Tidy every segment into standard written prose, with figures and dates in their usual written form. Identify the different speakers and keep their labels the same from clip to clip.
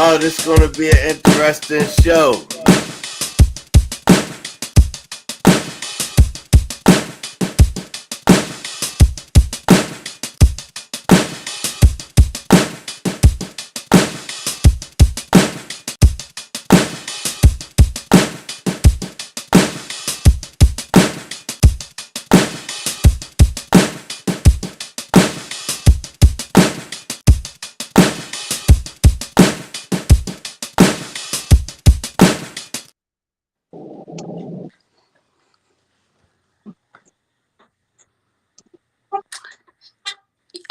Speaker 1: Oh, this is going to be an interesting show.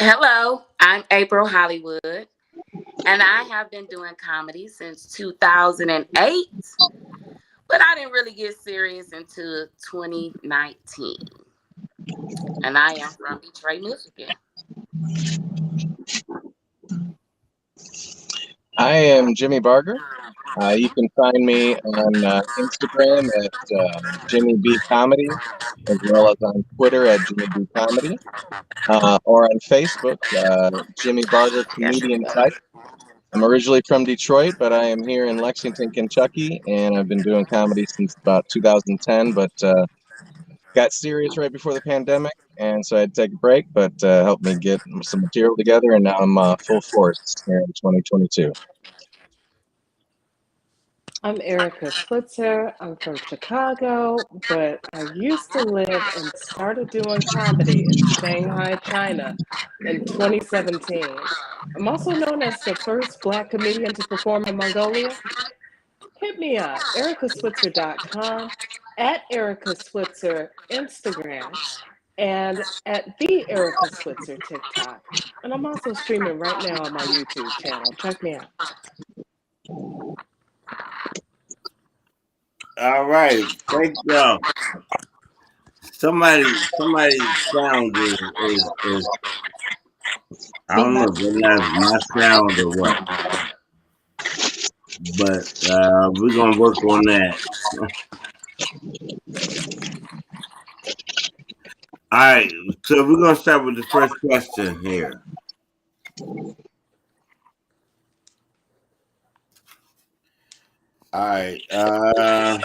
Speaker 2: Hello, I'm April Hollywood, and I have been doing comedy since 2008, but I didn't really get serious until 2019. And I am from Detroit, Michigan.
Speaker 3: I am Jimmy Barger. You can find me on Instagram at Jimmy B Comedy, as well as on Twitter at Jimmy B Comedy, or on Facebook, Jimmy Barger Comedian Type. I'm originally from Detroit, but I am here in Lexington, Kentucky, and I've been doing comedy since about 2010, but got serious right before the pandemic, and so I had to take a break, but helped me get some material together, and now I'm full force here in 2022.
Speaker 4: I'm Erica Switzer. I'm from Chicago, but I used to live and started doing comedy in Shanghai, China in 2017. I'm also known as the first Black comedian to perform in Mongolia. Hit me up, ericaswitzer.com, at Erica Switzer Instagram, and at the Erica Switzer TikTok. And I'm also streaming right now on my YouTube channel. Check me out.
Speaker 1: All right, thank y'all. Somebody's sound is I don't know if that's my sound or what, but we're gonna work on that. All right, so we're gonna start with the first question here. All right. All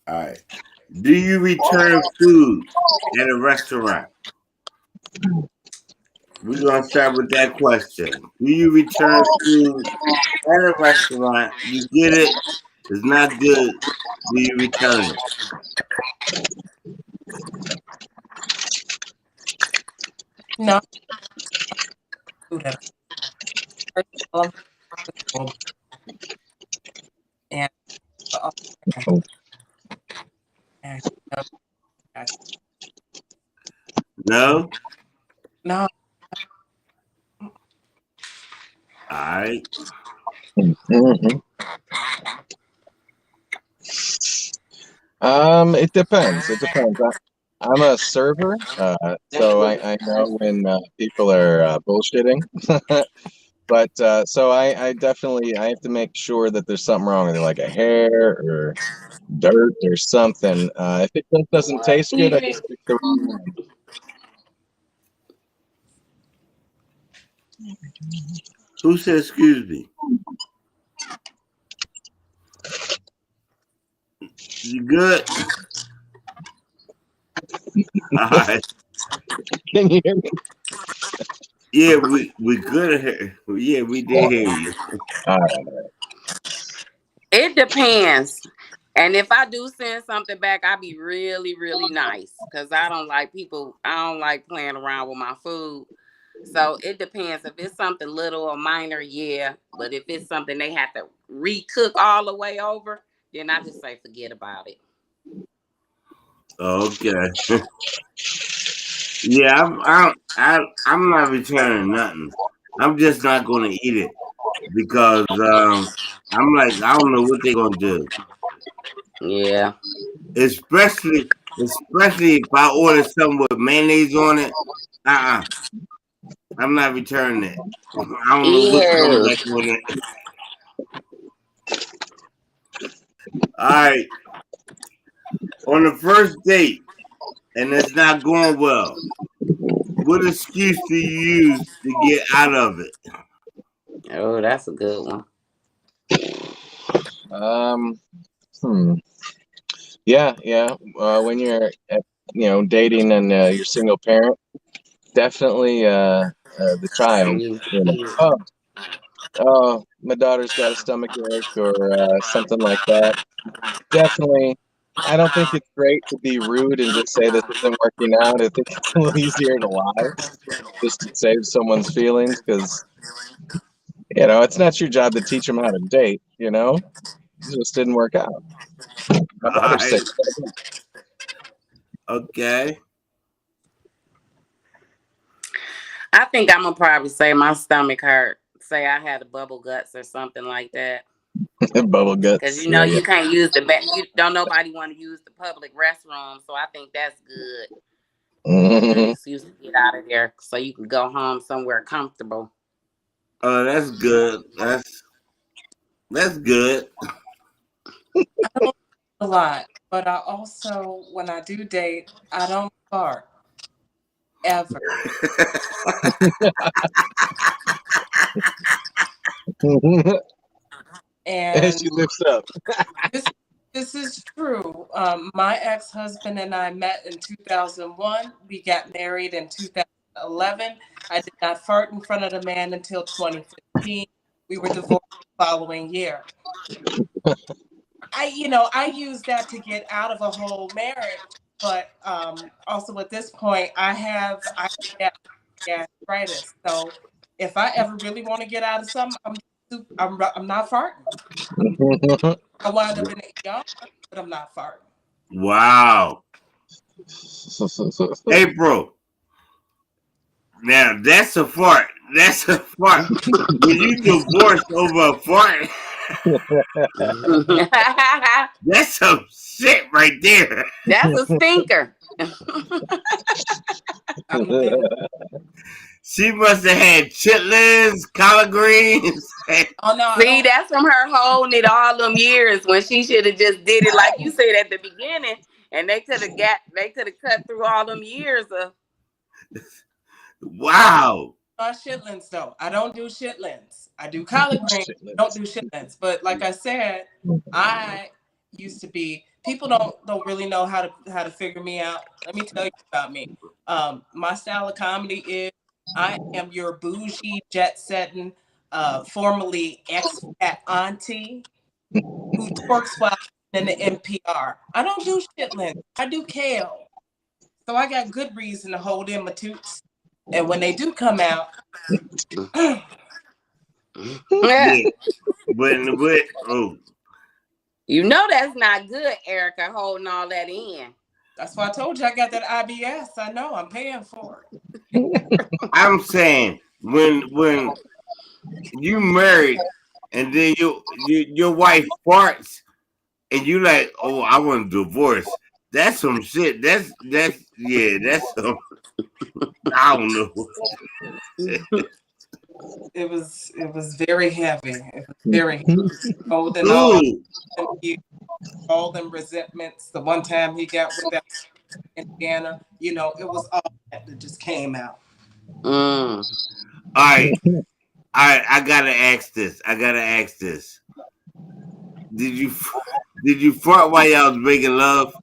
Speaker 1: right. Do you return food at a restaurant? We're gonna start with that question. Do you return food at a restaurant? You get it. It's not good. Do you return it?
Speaker 5: No. And
Speaker 1: No.
Speaker 5: no.
Speaker 1: All right.
Speaker 3: Mm-hmm. It depends. It depends. I'm a server, so I know when people are bullshitting. But so I definitely I have to make sure that there's something wrong with it, like a hair or dirt or something. If it just doesn't taste good, I just pick the wrong one.
Speaker 1: Who said excuse me? You good? All right.
Speaker 3: Can you hear me?
Speaker 1: Yeah, we good here. Yeah, we did hear you.
Speaker 3: All right.
Speaker 2: It depends. And if I do send something back, I'll be really, really nice because I don't like playing around with my food. So it depends. If it's something little or minor, yeah. But if it's something they have to recook all the way over, then I just say forget about it.
Speaker 1: Okay. Yeah, I'm not returning nothing. I'm just not gonna eat it because I'm like I don't know what they're gonna do.
Speaker 2: Yeah.
Speaker 1: Especially if I order something with mayonnaise on it. I'm not returning it. I don't know what's going
Speaker 2: Ew.
Speaker 1: back on it. All right. On the first date, and it's not going well. What excuse do you use to get out of it?
Speaker 2: Oh, that's a good one.
Speaker 3: Um, hmm. Yeah. When you're, dating and you're single parent, definitely the child.
Speaker 2: You,
Speaker 3: You know,
Speaker 2: you,
Speaker 3: oh, my daughter's got a stomach ache or something like that. Definitely. I don't think it's great to be rude and just say this isn't working out. I think it's a little easier to lie just to save someone's feelings because, it's not your job to teach them how to date, It just didn't work out. My
Speaker 1: All
Speaker 3: daughter's
Speaker 1: right.
Speaker 3: sick.
Speaker 1: Okay.
Speaker 2: I think I'm gonna probably say my stomach hurt. Say I had a bubble guts or something like that.
Speaker 3: Bubble
Speaker 2: Cause
Speaker 3: guts. Yeah, yeah.
Speaker 2: you can't use the back. You don't nobody want to use the public restroom, so I think that's good. Good
Speaker 3: Mhm.
Speaker 2: excuse to get out of there, so you can go home somewhere comfortable.
Speaker 1: Oh, that's good. That's good.
Speaker 5: I don't a lot, but I also, when I do date, I don't fart ever.
Speaker 3: And
Speaker 5: And
Speaker 3: she lifts up.
Speaker 5: this this is true. My ex-husband and I met in 2001. We got married in 2011. I did not fart in front of the man until 2015. We were divorced the following year. I use that to get out of a whole marriage, but also at this point, I have gastritis. So if I ever really want to get out of something, I'm not farting. I wound up in the ER, but I'm not farting.
Speaker 1: Wow. April. Now that's a fart. That's a fart. When you divorce over a fart, that's some shit right there.
Speaker 2: That's a stinker.
Speaker 5: I'm the biggest.
Speaker 1: She must have had chitlins, collard greens.
Speaker 5: Oh no, I
Speaker 2: See,
Speaker 5: don't.
Speaker 2: that's from her holding it all them years when she should have just did it like you said at the beginning, and they could have cut through all them years of.
Speaker 1: Wow.
Speaker 5: Shitlins though. I don't do shitlins. I do collard greens. Don't do shitlins. But like I said, I used to be. People don't really know how to figure me out. Let me tell you about me. My style of comedy is I am your bougie jet setting, formerly ex-fat auntie who twerks while in the NPR. I don't do shitlins. I do kale. So I got good reason to hold in my toots. And when they do come out,
Speaker 2: Yeah.
Speaker 1: Yeah. But oh,
Speaker 2: You know that's not good, Erica, holding all that in.
Speaker 5: that's why I told you I got that IBS. I know I'm paying for it.
Speaker 1: I'm saying when you married and then your wife farts and you like, oh, I want a divorce. That's some shit. That's some. I don't know.
Speaker 5: It was very heavy. It was very heavy. Holding
Speaker 1: Ooh,
Speaker 5: all them resentments. The one time he got with that Indiana, it was all that just came out.
Speaker 2: Mm.
Speaker 1: all right. I gotta ask this. Did you did you fart while y'all was making love?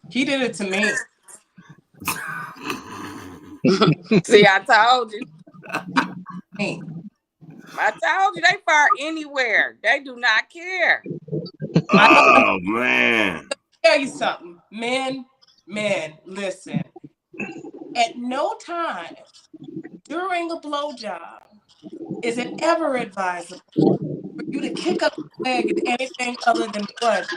Speaker 5: He did it to me.
Speaker 2: See, I told you.
Speaker 5: Me.
Speaker 2: I told you they fart anywhere. They do not care.
Speaker 5: I know.
Speaker 1: Oh man.
Speaker 5: Tell you something, men, listen. At no time during a blowjob is it ever advisable for you to kick up the leg at anything other than blood.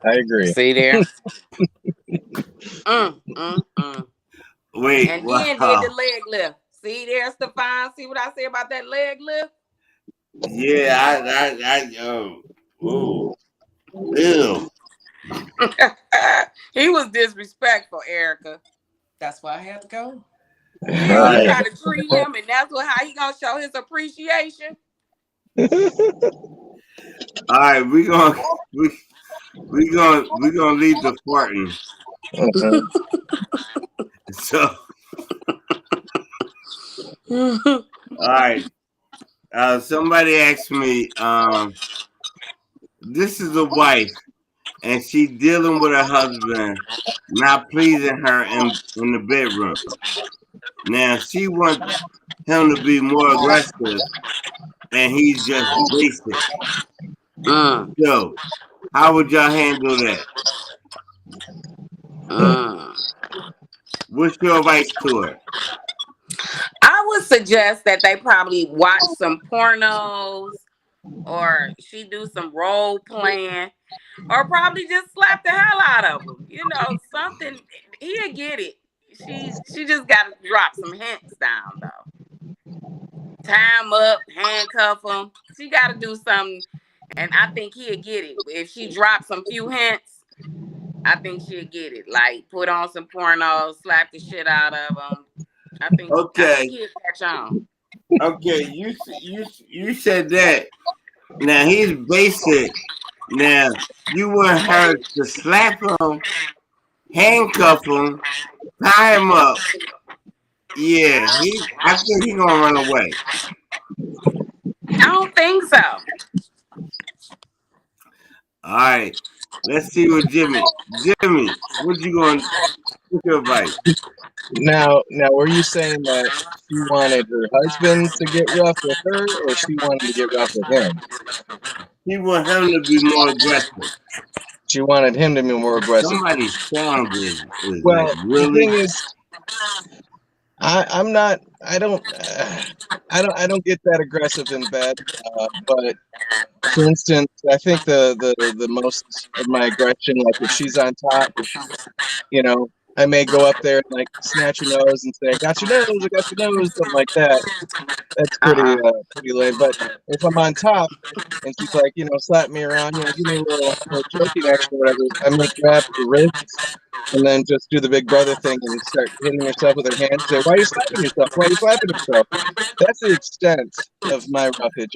Speaker 3: I agree.
Speaker 2: See there. Mm.
Speaker 1: Wait.
Speaker 2: And then did the
Speaker 1: Wow.
Speaker 2: leg lift. See there, Stefan. See what I say about that leg lift?
Speaker 1: Yeah. Oh. Ew.
Speaker 2: He was disrespectful, Erica.
Speaker 5: That's why I had to go.
Speaker 2: Yeah,
Speaker 3: All
Speaker 2: you
Speaker 3: right.
Speaker 2: gotta treat him, and that's how he gonna show his appreciation.
Speaker 1: All right. We we're gonna leave the farting.
Speaker 3: Mhm.
Speaker 1: So all right. Somebody asked me, this is a wife and she dealing with her husband not pleasing her in the bedroom. Now she wants him to be more aggressive and he's just basic.
Speaker 2: Mm,
Speaker 1: So how would y'all handle that?
Speaker 2: mm.
Speaker 1: What's your advice to her?
Speaker 2: I would suggest that they probably watch some pornos or she do some role playing or probably just slap the hell out of him. You know, something he'll get it. She just got to drop some hints down though. Tie him up, handcuff him. She got to do something, and I think he'll get it if she drops some few hints. I think she'll get it. Like put on some pornos, slap the shit out of him. I think
Speaker 1: Okay,
Speaker 2: he'll catch on.
Speaker 1: okay, you said that. Now he's basic. Now you want her to slap him, handcuff him, tie him up. Yeah, I think he gonna run away.
Speaker 2: I don't think so.
Speaker 1: All right, let's see what Jimmy. Jimmy, what you going? What's your advice?
Speaker 3: Now, were you saying that she wanted her husband to get rough with her, or she wanted to get rough with him?
Speaker 1: He want him to be more aggressive.
Speaker 3: She wanted him to be more aggressive.
Speaker 1: Somebody's sound is like
Speaker 3: Well, the
Speaker 1: really.
Speaker 3: thing is, I'm not. I don't get that aggressive in bed. But for instance, I think the most of my aggression, like if she's on top, you know, I may go up there and like snatch her nose and say, "I got your nose, I got your nose," something like that. That's
Speaker 2: Uh
Speaker 3: pretty lame. But if I'm on top and she's like, slap me around, give me a little choking action or whatever, I may grab her wrists and then just do the big brother thing and start hitting herself with her hands. Say, "Why are you slapping yourself? Why are you slapping yourself?" That's the extent of my roughage.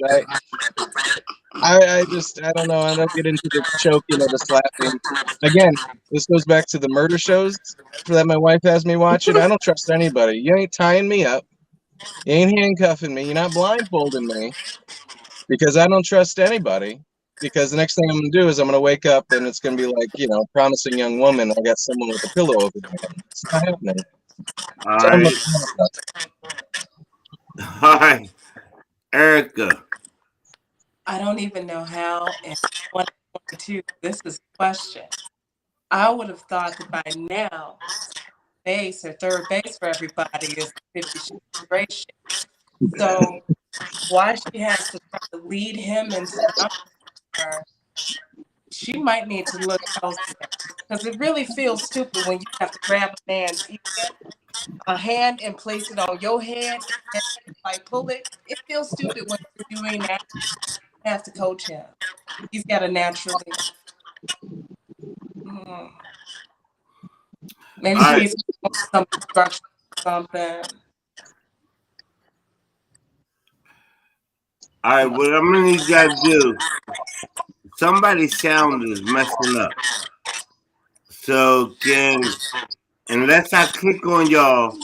Speaker 3: I don't know. I don't get into the choking or the slapping. Again, this goes back to the murder shows that my wife has me watching. I don't trust anybody. You ain't tying me up. You ain't handcuffing me. You're not blindfolding me because I don't trust anybody. Because the next thing I'm gonna do is I'm gonna wake up and it's gonna be like, promising young woman. I got someone with a pillow over my head. It's not happening.
Speaker 1: All
Speaker 3: So I'm
Speaker 1: right, all right, Erica.
Speaker 5: I don't even know how in 2022 this is a question. I would have thought that by now, base or third base for everybody is 50 Shades of Grey shit. So why she has to try to lead him into her, she might need to look elsewhere. Because it really feels stupid when you have to grab a man's a hand and place it on your head and like pull it. It feels stupid when you're doing that. You have to coach him. He's got to naturally. Mm, maybe
Speaker 1: All
Speaker 5: she
Speaker 1: right,
Speaker 5: needs some instruction or something.
Speaker 1: all right. What I'm gonna need y'all to do. Somebody's sound is messing up. So unless I click on y'all,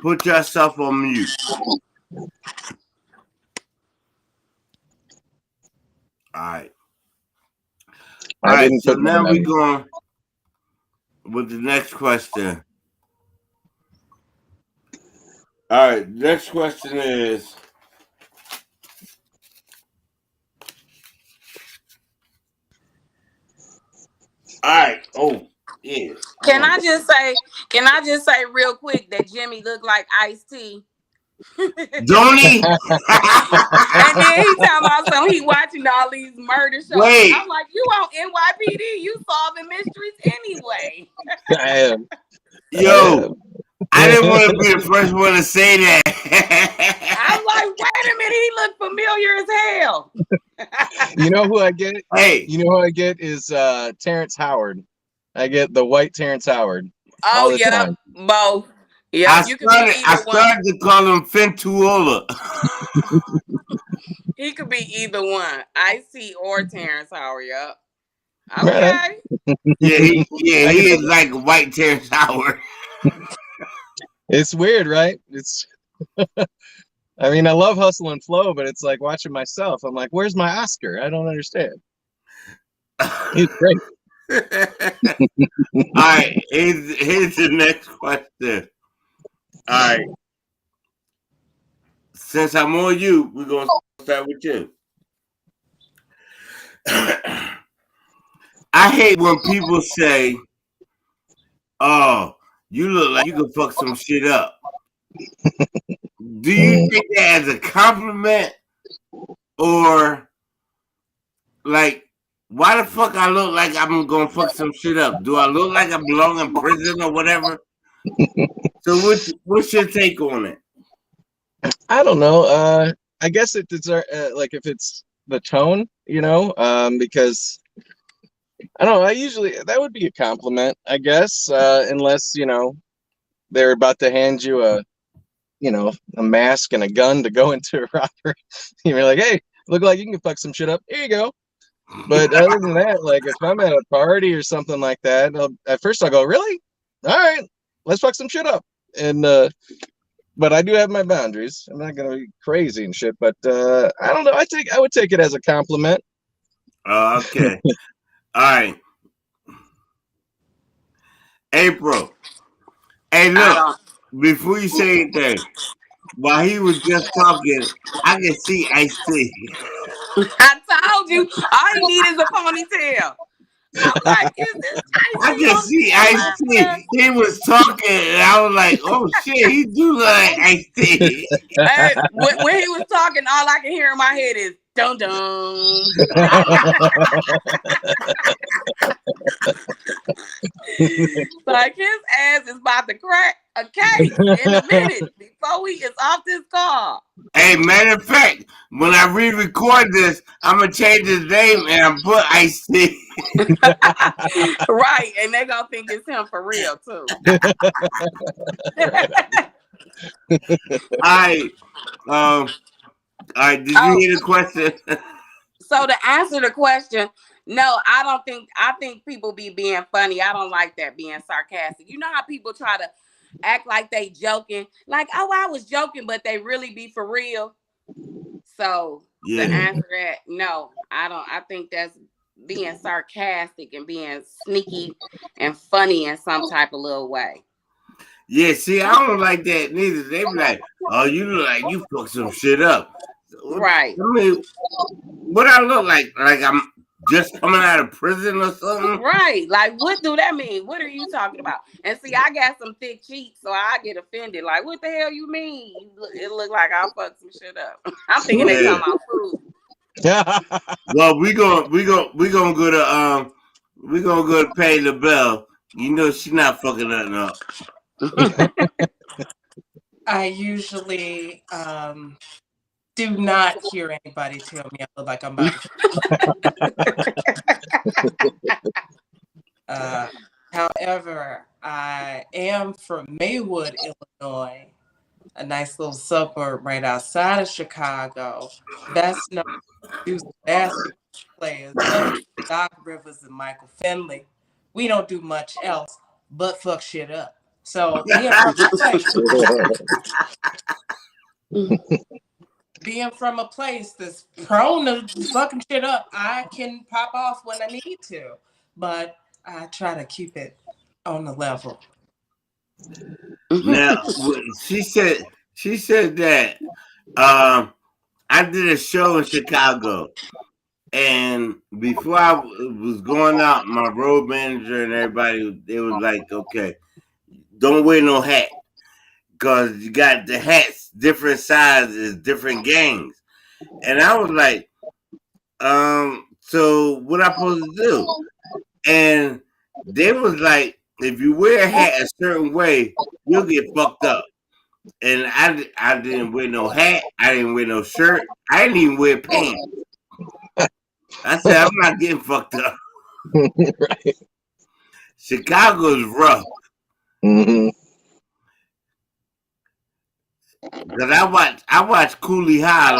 Speaker 1: put yourself on mute. All right. All
Speaker 3: I
Speaker 1: right.
Speaker 3: didn't
Speaker 1: So
Speaker 3: put
Speaker 1: now
Speaker 3: mine
Speaker 1: we're
Speaker 3: on.
Speaker 1: going with the next question. All right. Next question is. All right. Oh, yeah. I
Speaker 2: Can
Speaker 1: want.
Speaker 2: I just say? Can I just say real quick that Jimmy looked like Ice-T?
Speaker 1: Don't he?
Speaker 2: And then he talking about something. He watching all these murder shows.
Speaker 1: Wait.
Speaker 2: I'm like, you on NYPD? You solving mysteries anyway?
Speaker 3: I am. I
Speaker 1: Yo,
Speaker 3: am.
Speaker 1: I didn't want to be the first one to say that.
Speaker 2: I'm like, wait a minute. He look familiar as hell.
Speaker 3: You know who I get?
Speaker 1: Hey,
Speaker 3: You know who I get is Terrence Howard. I get the white Terrence Howard all
Speaker 2: Oh,
Speaker 3: the
Speaker 2: yep,
Speaker 3: time.
Speaker 2: both. Yep, you could be
Speaker 1: I
Speaker 2: either one.
Speaker 1: started to call him Fentuola.
Speaker 2: He could be either one. Ice-T or Terrence Howard. Yep. Okay.
Speaker 1: He is like a white Terrence Howard.
Speaker 3: It's weird, right? I mean, I love Hustle and Flow, but it's like watching myself. I'm like, where's my Oscar? I don't understand. He's great.
Speaker 1: All right, here's the next question. All right, since I'm on you, we're gonna start with you. I hate when people say, "Oh, you look like you can fuck some shit up." Do you take that as a compliment or like? Why the fuck I look like I'm gonna fuck some shit up? Do I look like I belong in prison or whatever? So what's your take on it?
Speaker 3: I don't know. I guess it deserves like if it's the tone, because I don't know. I usually that would be a compliment, I guess, unless they're about to hand you a mask and a gun to go into a robbery. You're like, hey, look like you can fuck some shit up. Here you go. But other than that, like if I'm at a party or something like that, at first I'll go, really? All right, let's fuck some shit up. And but I do have my boundaries. I'm not gonna be crazy and shit. But I don't know. I would take it as a compliment.
Speaker 1: Okay. All right. April. Hey,
Speaker 2: I
Speaker 1: look.
Speaker 2: don't.
Speaker 1: Before you say anything, while he was just talking, I can see Ice T.
Speaker 2: I told you all he need is a ponytail. I was like, is this
Speaker 1: I
Speaker 2: Icy
Speaker 1: can
Speaker 2: on
Speaker 1: see Ice
Speaker 2: the
Speaker 1: T. He was talking, and I was like, "Oh shit, he do look like Ice T."
Speaker 2: Hey, when he was talking, all I can hear in my head is dum dum. Like his ass is about to crack a case in a minute before he is off this call.
Speaker 1: Hey, matter of fact, when I re-record this, I'm gonna change his name and I put Ice T.
Speaker 2: Right, and they gonna think it's him for real too.
Speaker 1: I all right. Did you
Speaker 2: Oh,
Speaker 1: hear the question?
Speaker 2: so to answer the question, no, I don't think. I think people be being funny. I don't like that being sarcastic. You know how people try to act like they joking, like, oh, I was joking, but they really be for real. So to
Speaker 1: Yeah.
Speaker 2: answer that, no, I don't. I think that's being sarcastic and being sneaky and funny in some type of little way.
Speaker 1: Yeah, see, I don't like that neither. They be like, "Oh, you look like you fucked some shit up." I
Speaker 2: Right.
Speaker 1: mean, what I look like? Like I'm just coming out of prison or something?
Speaker 2: Right. Like, what do that mean? What are you talking about? And see, I got some thick cheeks, so I get offended. Like, what the hell you mean? It look like I fucked some shit up. I'm thinking they
Speaker 1: Yeah.
Speaker 2: talking about food.
Speaker 1: Well, we gonna go to we gonna go to pay the bill. You know she not fucking nothing up.
Speaker 5: I usually do not hear anybody tell me I look like I'm about to. However, I am from Maywood, Illinois, a nice little suburb right outside of Chicago. That's no use basketball players other than Doc Rivers and Michael Finley. We don't do much else but fuck shit up. So being from a place that's prone to fucking shit up, I can pop off when I need to, but I try to keep it on the level.
Speaker 1: Now she said that I did a show in Chicago, and before I was going out, my road manager and everybody they was like, "Okay, don't wear no hat because you got the hats different sizes, different gangs." And I was like, so what I supposed to do? And they was like, if you wear a hat a certain way, you'll get fucked up. And I didn't wear no hat. I didn't wear no shirt. I didn't even wear pants. I said, I'm not getting fucked up.
Speaker 3: Right.
Speaker 1: Chicago's rough.
Speaker 3: Mm-hmm.
Speaker 1: Because I watch Coolie High a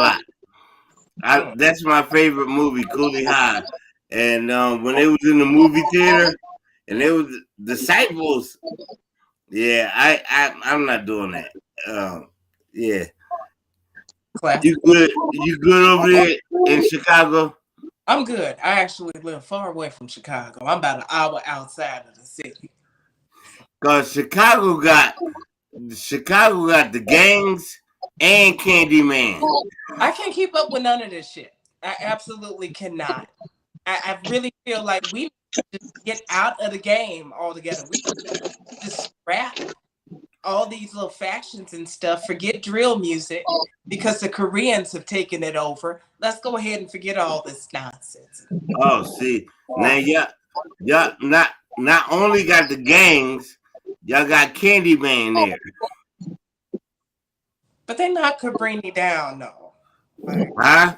Speaker 1: lot. That's my favorite movie, Coolie High. And when they was in the movie theater and they was disciples, yeah, I'm not doing that. Yeah,
Speaker 5: Classic.
Speaker 1: you good over there in Chicago?
Speaker 5: I'm good. I actually live far away from Chicago. I'm about an hour outside of the city.
Speaker 1: Cause Chicago got the gangs and Candyman.
Speaker 5: I can't keep up with none of this shit. I absolutely cannot. I really feel like we need to just get out of the game altogether. We just scrap all these little factions and stuff. Forget drill music because the Koreans have taken it over. Let's go ahead and forget all this nonsense.
Speaker 1: Oh, see, now y'all not only got the gangs, y'all got Candyman there.
Speaker 5: But they knocked Cabrini down, though. Like,
Speaker 1: Huh?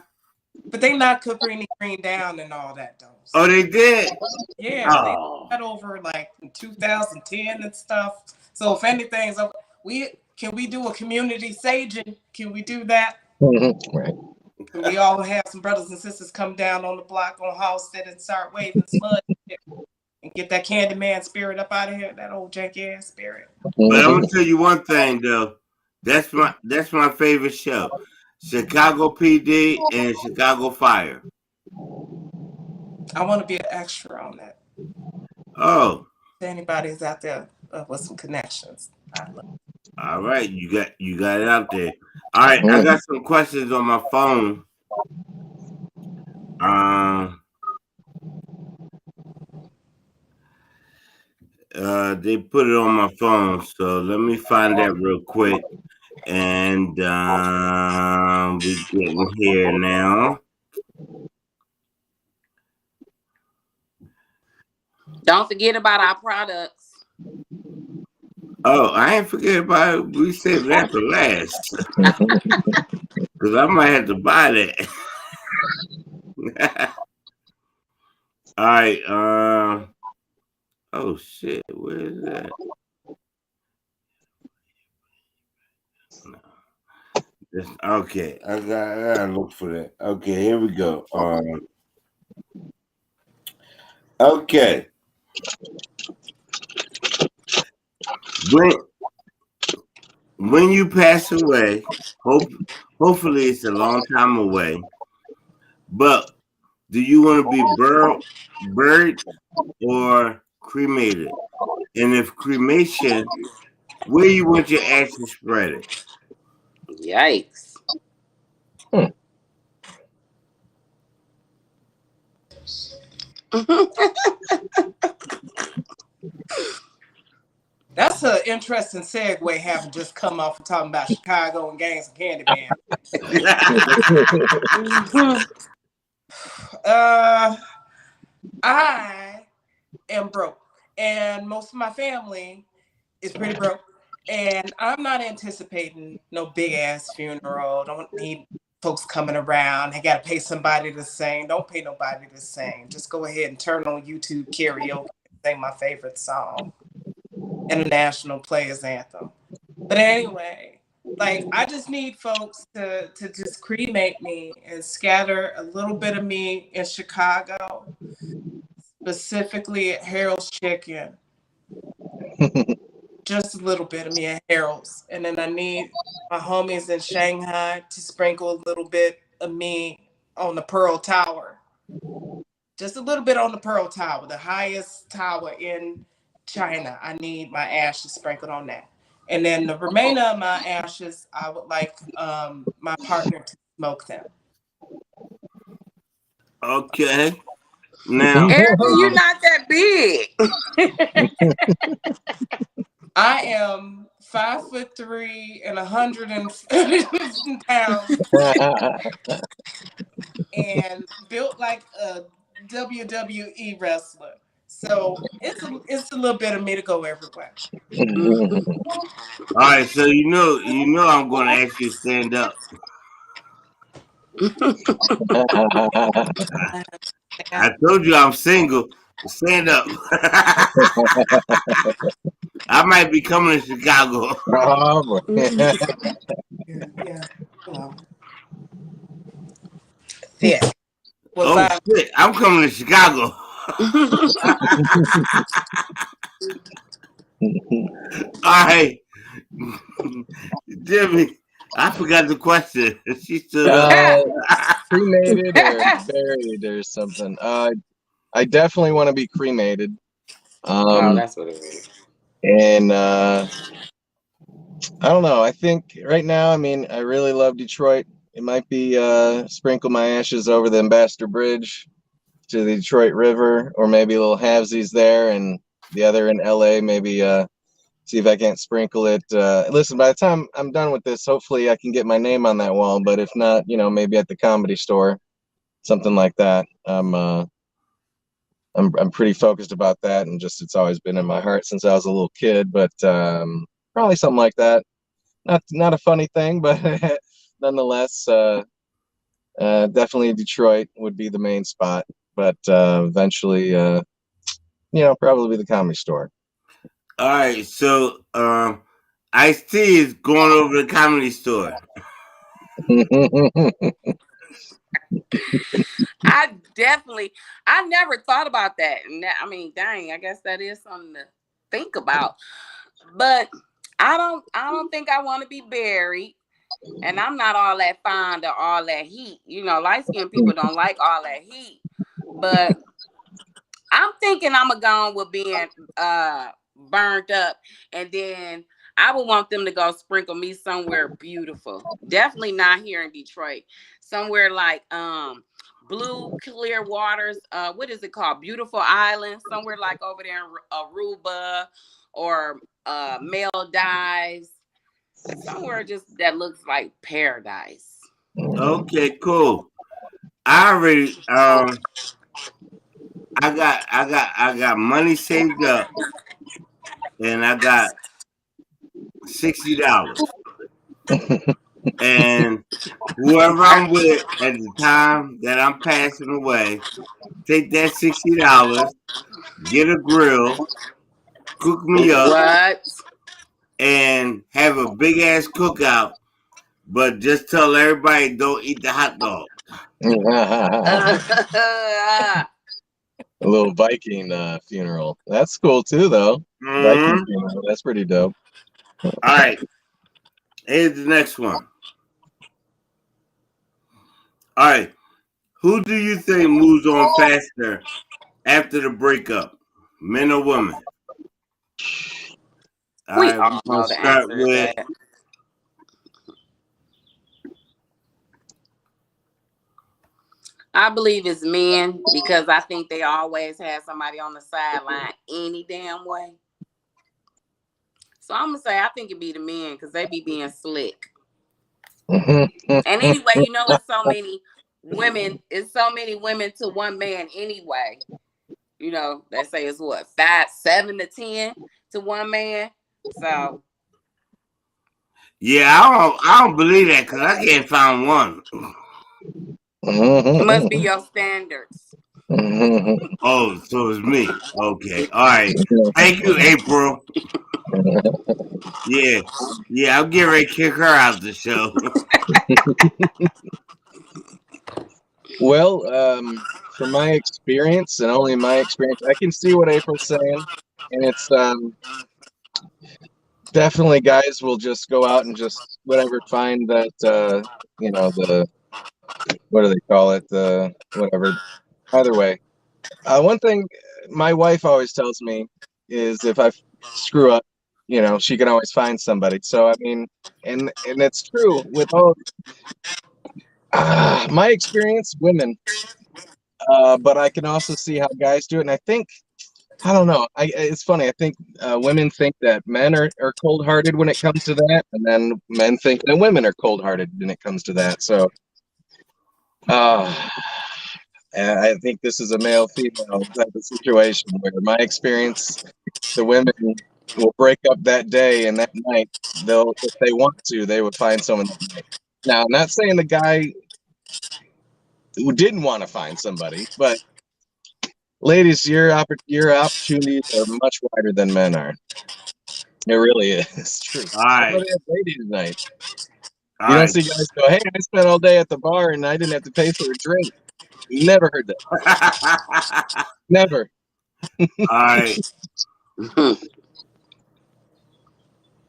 Speaker 5: but they knocked Cabrini Green down and all that, though.
Speaker 1: Oh, they did.
Speaker 5: Yeah, they
Speaker 1: Oh,
Speaker 5: got over like in 2010 and stuff. So if anything's up, can we do a community saging? Can we do that?
Speaker 3: Right.
Speaker 5: Can we all have some brothers and sisters come down on the block on Halstead and start waving smudge and get that Candyman spirit up out of here, that old janky ass spirit.
Speaker 1: but I'm gonna tell you one thing though. That's my favorite show, Chicago PD and Chicago Fire.
Speaker 5: I want to be an extra on that.
Speaker 1: Oh,
Speaker 5: If anybody's out there with some connections, I love it.
Speaker 1: all right, you got it out there. All right, I got some questions on my phone. They put it on my phone, so let me find that real quick. And we getting here now.
Speaker 2: Don't forget about our products.
Speaker 1: Oh, I ain't forget about it. We saved that for last. Because I might have to buy that. All right. Oh, shit. Where is that? Okay. I gotta look for that. Okay, here we go. Okay. When you pass away, hopefully it's a long time away, but do you want to be buried or cremated? And if cremation, where you want your ashes spread?
Speaker 2: Yikes.
Speaker 5: That's an interesting segue, having just come off of talking about Chicago and gangs and Candyman. I am broke, and most of my family is pretty broke, and I'm not anticipating no big ass funeral. Don't need folks coming around. I gotta pay somebody to sing. Don't pay nobody to sing. Just go ahead and turn on YouTube karaoke and sing my favorite song, International Players Anthem. But anyway, like I just need folks to just cremate me and scatter a little bit of me in Chicago, specifically at Harold's Chicken. Just a little bit of me at Harold's. And then I need my homies in Shanghai to sprinkle a little bit of me on the Pearl Tower. Just a little bit on the Pearl Tower, the highest tower in China. I need my ashes sprinkled on that. And then the remainder of my ashes, I would like my partner to smoke them.
Speaker 1: Okay. Now,
Speaker 2: Erica, you're not that big.
Speaker 5: I am 5'3" and 150 pounds and built like a WWE wrestler. So it's a little bit of me to go everywhere.
Speaker 1: all right. So you know, I'm going to ask you to stand up. I told you I'm single. Stand up. I might be coming to Chicago.
Speaker 5: Yeah. Yeah. Yeah.
Speaker 1: Oh shit! I'm coming to Chicago. All right, Jimmy. I forgot the question. She stood up.
Speaker 3: Cremated or buried or something. I definitely want to be cremated.
Speaker 2: Oh, that's what it is.
Speaker 3: And I don't know. I think right now, I mean, I really love Detroit. It might be sprinkle my ashes over the Ambassador Bridge to the Detroit River, or maybe a little halvesies there, and the other in LA. Maybe see if I can't sprinkle it. Listen, by the time I'm done with this, hopefully I can get my name on that wall. But if not, maybe at the Comedy Store, something like that. I'm pretty focused about that, and just it's always been in my heart since I was a little kid. But probably something like that. Not a funny thing, but nonetheless, definitely Detroit would be the main spot. But eventually, probably the Comedy Store.
Speaker 1: All right, so Ice-T is going over to the Comedy Store.
Speaker 2: I never thought about that. And I mean, dang, I guess that is something to think about. But I don't think I want to be buried. And I'm not all that fond of all that heat. Light skinned people don't like all that heat. But I'm thinking I'm going to go on with being burned up. And then I would want them to go sprinkle me somewhere beautiful. Definitely not here in Detroit. Somewhere like blue clear waters. What is it called? Beautiful Island. Somewhere like over there in Aruba or Maldives. Somewhere just that looks like paradise.
Speaker 1: Okay, cool. I already I got money saved up, and I got $60. And whoever I'm with at the time that I'm passing away, take that $60, get a grill, cook me up,
Speaker 2: What?
Speaker 1: and have a big ass cookout. But just tell everybody don't eat the hot dog.
Speaker 3: A little Viking funeral. That's cool too, though. Viking
Speaker 1: Mm-hmm.
Speaker 3: funeral. That's pretty dope.
Speaker 1: All right. Here's the next one. All right. Who do you think moves on faster after the breakup? Men or women? All
Speaker 2: We
Speaker 1: right. We're
Speaker 2: all
Speaker 1: going
Speaker 2: know
Speaker 1: to
Speaker 2: the
Speaker 1: start
Speaker 2: answer to
Speaker 1: with.
Speaker 2: that. I believe it's men because I think they always have somebody on the sideline any damn way. So I'm gonna say I think it'd be the men because they be being slick. And anyway, it's so many women. It's so many women to one man anyway. They say it's what 5, 7 to 10 to one man. So
Speaker 1: Yeah, I don't believe that because I can't find one.
Speaker 2: it must be your standards.
Speaker 1: Oh, so it's me. Okay. All right. Thank you, April. Yeah. Yeah, I'm getting ready to kick her out the show.
Speaker 3: Well, from my experience and only my experience, I can see what April's saying, and it's definitely guys will just go out and just whatever find that the what do they call it, the whatever. Either way, one thing my wife always tells me is if I screw up, she can always find somebody. So I mean, and it's true with all my experience, women. But I can also see how guys do it, and I think I don't know. It's funny. I think women think that men are cold-hearted when it comes to that, and then men think that women are cold-hearted when it comes to that. So I think this is a male-female type of situation where my experience, the women will break up that day and that night. They'll, if they want to, they would find someone that night. Now, I'm not saying the guy who didn't want to find somebody, but ladies, your opportunities are much wider than men are. It really is. It's true.
Speaker 1: All right.
Speaker 3: Somebody had lady tonight.
Speaker 1: All
Speaker 3: You don't
Speaker 1: right.
Speaker 3: see guys go, "Hey, I spent all day at the bar and I didn't have to pay for a drink." Never heard that. Never.
Speaker 1: All right.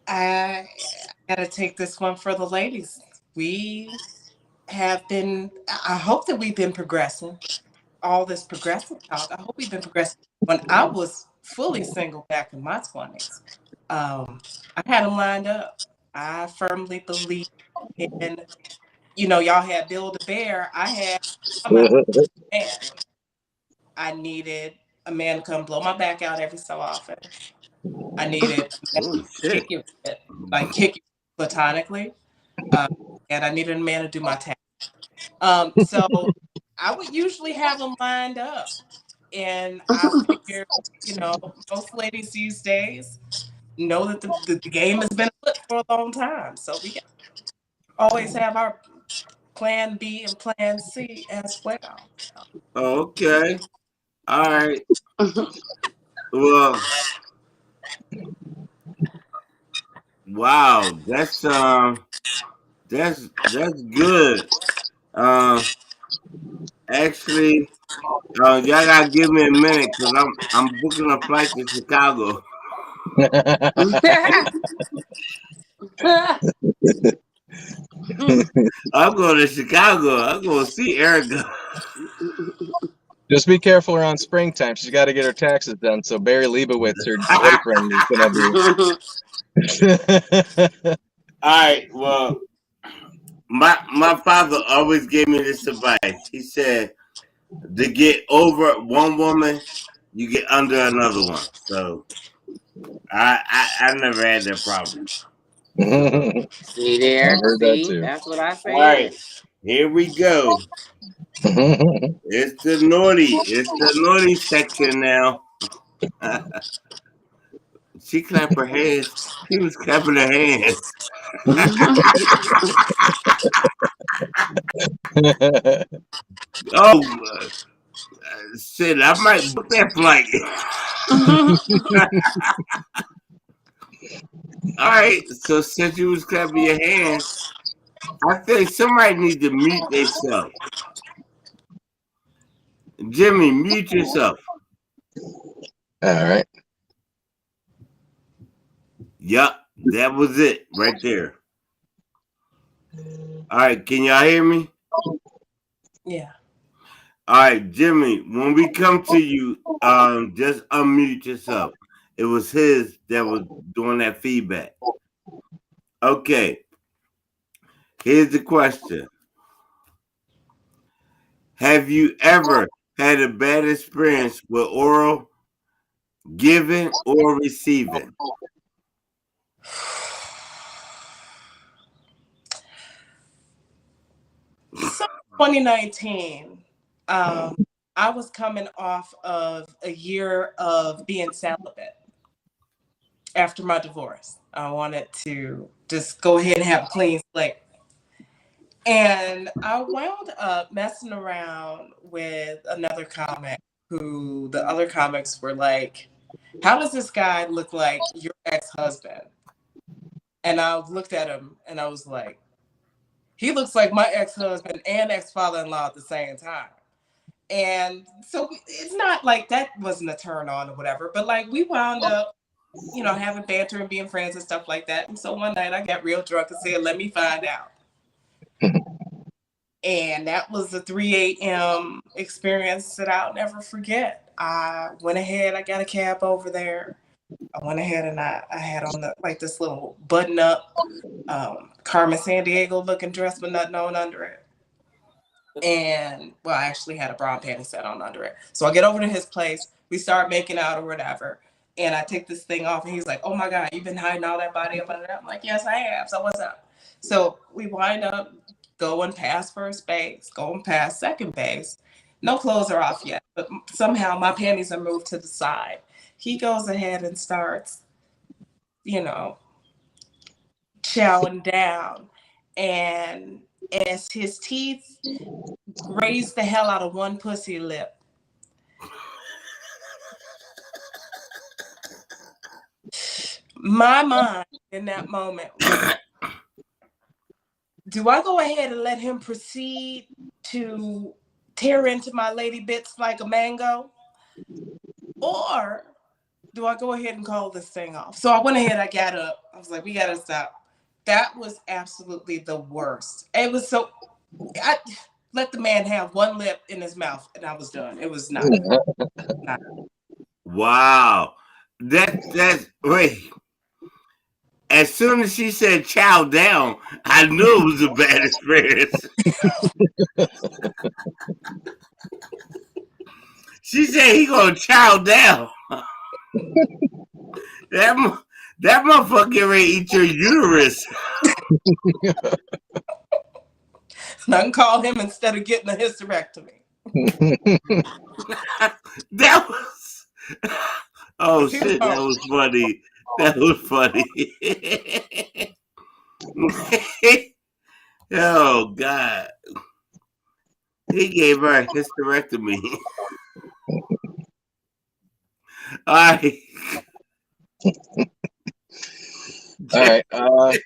Speaker 5: I gotta take this one for the ladies. We have been. I hope that we've been progressing. All this progressive talk. I hope we've been progressing. When I was fully single back in my 20s, I had them lined up. I firmly believe in. Y'all had Build a Bear. I had. I'm a man. I needed a man to come blow my back out every so often. I needed a man
Speaker 1: Oh
Speaker 5: to
Speaker 1: shit.
Speaker 5: kick you platonically, and I needed a man to do my task. So I would usually have them lined up, and I figured, most ladies these days know that the game has been flipped for a long time, so we always have our plan B and plan C as well.
Speaker 1: Okay. All right. Well, wow. That's good. Uh, actually, y'all gotta give me a minute because I'm booking a flight to Chicago. I'm going to Chicago. I'm going to see Erica.
Speaker 3: Just be careful around springtime. She's got to get her taxes done. So Barry Leibowitz, her boyfriend, is gonna be.
Speaker 1: All right. Well, my father always gave me this advice. He said, to get over one woman, you get under another one. So I never had that problem.
Speaker 2: See there?
Speaker 3: I've heard that
Speaker 2: See,
Speaker 3: too.
Speaker 2: that's what I
Speaker 1: All right,
Speaker 2: said.
Speaker 1: here we go. It's the naughty section now. She clapped her hands. She was clapping her hands. Oh shit! I might book that flight. All right. So since you was clapping your hands, I think somebody needs to mute themselves. Jimmy, mute yourself.
Speaker 3: All right.
Speaker 1: Yup, that was it right there. All right, can y'all hear me?
Speaker 5: Yeah.
Speaker 1: All right, Jimmy, when we come to you, just unmute yourself. It was his that was doing that feedback. Okay, here's the question. Have you ever had a bad experience with oral giving or receiving?
Speaker 5: So 2019, I was coming off of a year of being celibate after my divorce. I wanted to just go ahead and have a clean slate. And I wound up messing around with another comic who the other comics were like, how does this guy look like your ex-husband? And I looked at him and I was like, he looks like my ex-husband and ex-father-in-law at the same time. And so it's not like that wasn't a turn on or whatever, but like we wound up, having banter and being friends and stuff like that. And so one night I got real drunk and said, let me find out. And that was a 3 a.m. experience that I'll never forget. I went ahead, I got a cab over there. I went ahead and I had on this little button up Carmen Sandiego looking dress with nothing on under it. And I actually had a bra and panty set on under it. So I get over to his place, we start making out or whatever. And I take this thing off and he's like, oh my God, you've been hiding all that body up under that? I'm like, yes, I have. So what's up? So we wind up going past first base, going past second base. No clothes are off yet, but somehow my panties are moved to the side. He goes ahead and starts, chowing down. And as his teeth grazed the hell out of one pussy lip, my mind in that moment was, do I go ahead and let him proceed to tear into my lady bits like a mango? Or do I go ahead and call this thing off? So I went ahead, I got up. I was like, we got to stop. That was absolutely the worst. It was so, I let the man have one lip in his mouth and I was done. It was not.
Speaker 1: Wow. That's wait. As soon as she said chow down, I knew it was a bad experience. She said he gonna chow down. That that motherfucker get ready to eat your uterus.
Speaker 5: And I can call him instead of getting a hysterectomy.
Speaker 1: That was oh shit, that was funny. That was funny. Oh God. He gave her a hysterectomy. All right.
Speaker 3: All right.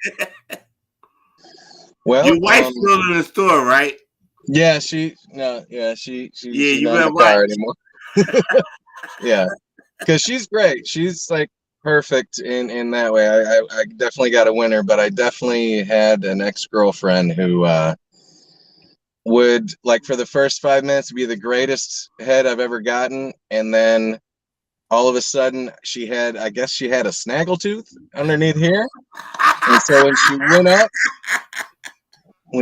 Speaker 3: Well,
Speaker 1: Your wife's still in the store, right?
Speaker 3: yeah, she's not
Speaker 1: Yeah,
Speaker 3: in the car anymore. Yeah, because she's great. She's like perfect in that way. I definitely got a winner, but I definitely had an ex-girlfriend who would, like, for the first 5 minutes be the greatest head I've ever gotten, and then all of a sudden I guess she had a snaggletooth underneath here, and so when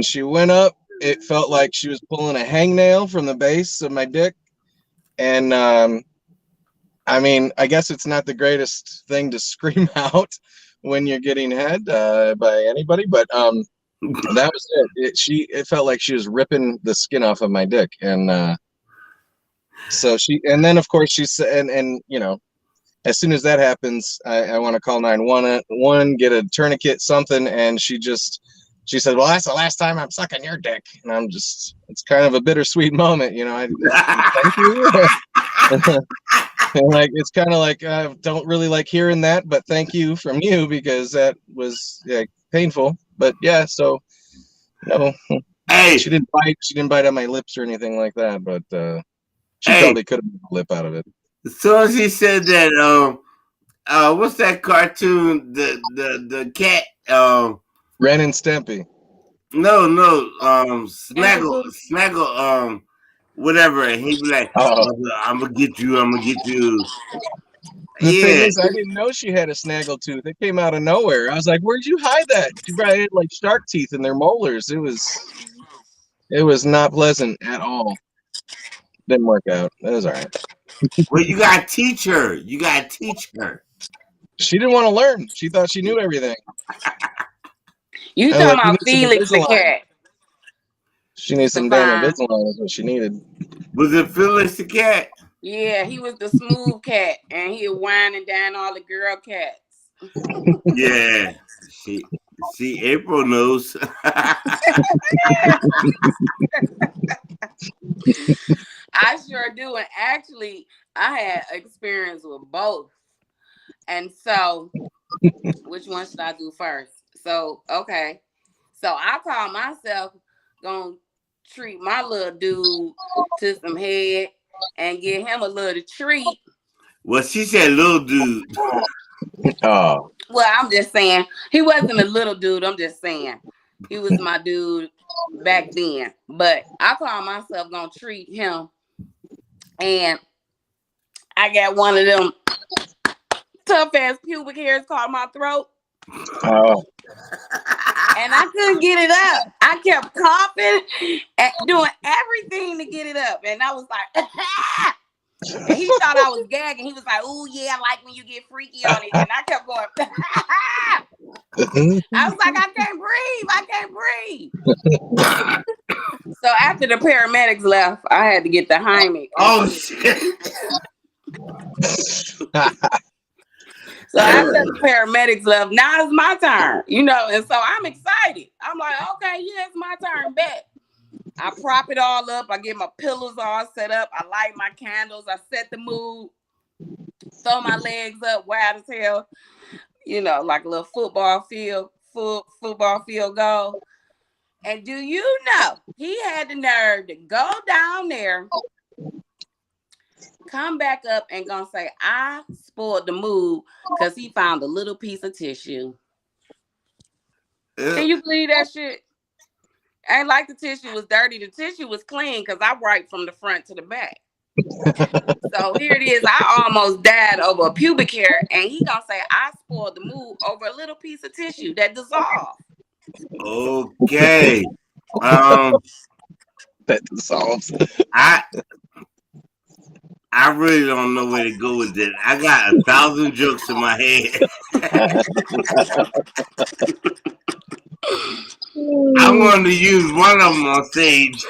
Speaker 3: she went up, it felt like she was pulling a hangnail from the base of my dick, and I mean, I guess it's not the greatest thing to scream out when you're getting head by anybody, but that was it. It felt like she was ripping the skin off of my dick, and so and then of course she said, and you know, as soon as that happens, I want to call 911, get a tourniquet, something, and she said, "Well, that's the last time I'm sucking your dick," and it's kind of a bittersweet moment, you know. Thank you. And like, it's kind of like, I don't really like hearing that, but thank you from you, because that was painful. But yeah, so no,
Speaker 1: Hey,
Speaker 3: she didn't bite on my lips or anything like that, but she
Speaker 1: hey,
Speaker 3: probably could have made a lip out of it.
Speaker 1: as soon as he said that, what's that cartoon? The cat,
Speaker 3: Ren and Stimpy.
Speaker 1: no,
Speaker 5: Snaggletooth.
Speaker 1: Snaggle, whatever. And he'd be like,
Speaker 3: Oh,
Speaker 1: I'm gonna get you. I'm gonna get you.
Speaker 3: the thing
Speaker 1: Yeah.
Speaker 3: is, I didn't know she had a snaggletooth. It came out of nowhere. I was like, "Where'd you hide that?" She probably had like shark teeth in their molars. It was not pleasant at all. Didn't work out. It was all right.
Speaker 1: Well, you gotta teach her. You gotta teach her.
Speaker 3: She didn't want to learn. She thought she knew everything.
Speaker 2: You
Speaker 3: I was
Speaker 2: talking
Speaker 3: like, "You
Speaker 2: about
Speaker 3: need some
Speaker 2: Felix the
Speaker 3: Invisalign."
Speaker 2: cat?
Speaker 3: She needs some damn
Speaker 2: Stefan.
Speaker 3: Invisalign. Is what she needed.
Speaker 1: Was it Phyllis the cat?
Speaker 2: Yeah, he was the smooth cat, and he whining down all the girl cats.
Speaker 1: Yeah. See, April knows.
Speaker 2: I sure do, and actually, I had experience with both. And so, which one should I do first? So, okay. So I call myself gonna treat my little dude to some head and give him a little treat.
Speaker 1: Well, she said little dude.
Speaker 3: Oh,
Speaker 2: Well, I'm just saying he wasn't a little dude. I'm just saying he was my dude back then. But I call myself gonna treat him, and I got one of them tough ass pubic hairs caught my throat.
Speaker 3: oh.
Speaker 2: And I couldn't get it up. I kept coughing and doing everything to get it up. And I was like, and he thought I was gagging. He was like, "Oh yeah, I like when you get freaky on it." And I kept going. I was like, I can't breathe. So after the paramedics left, I had to get the Heimlich.
Speaker 1: Oh shit!
Speaker 2: So after the paramedics left, now it's my turn, you know, and so I'm excited. I'm like, okay, yeah, it's my turn back. I prop it all up. I get my pillows all set up. I light my candles. I set the mood. Throw my legs up wide as hell, you know, like a little football field goal. And do you know he had the nerve to go down there, come back up, and gonna say, I spoiled the mood because he found a little piece of tissue. Can you believe that shit? Ain't like the tissue was dirty. The tissue was clean because I wiped from the front to the back. So here it is. I almost died over a pubic hair, and he gonna say I spoiled the mood over a little piece of tissue that dissolved.
Speaker 1: Okay.
Speaker 3: That dissolves.
Speaker 1: I I really don't know where to go with this. I got 1,000 jokes in my head. I wanted to use one of them on stage.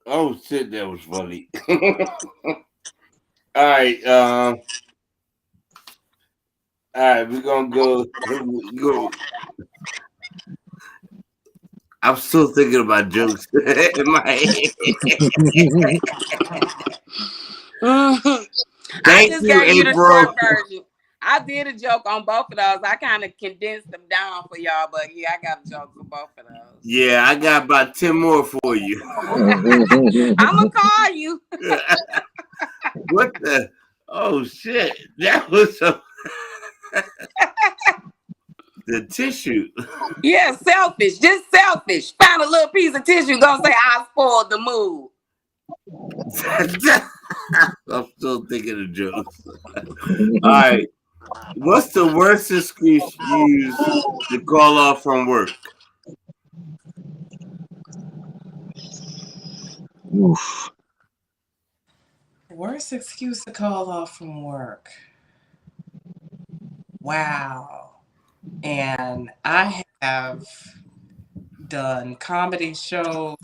Speaker 1: Oh shit, that was funny. All right, we're gonna go. I'm still thinking about jokes in my head.
Speaker 2: I
Speaker 1: Thank
Speaker 2: just
Speaker 1: you,
Speaker 2: gave you the
Speaker 1: April.
Speaker 2: short version. I did a joke on both of those. I kind of condensed them down for y'all, but yeah, I got a joke for both of those.
Speaker 1: Yeah, I got about 10 more for you.
Speaker 2: I'm gonna call you.
Speaker 1: What the? Oh shit! That was the tissue.
Speaker 2: Yeah, selfish, just selfish. Found a little piece of tissue, gonna say I spoiled the mood.
Speaker 1: I'm still thinking of jokes. All right. What's the worst excuse you use to call off from work?
Speaker 3: Oof.
Speaker 5: Worst excuse to call off from work. Wow. And I have done comedy shows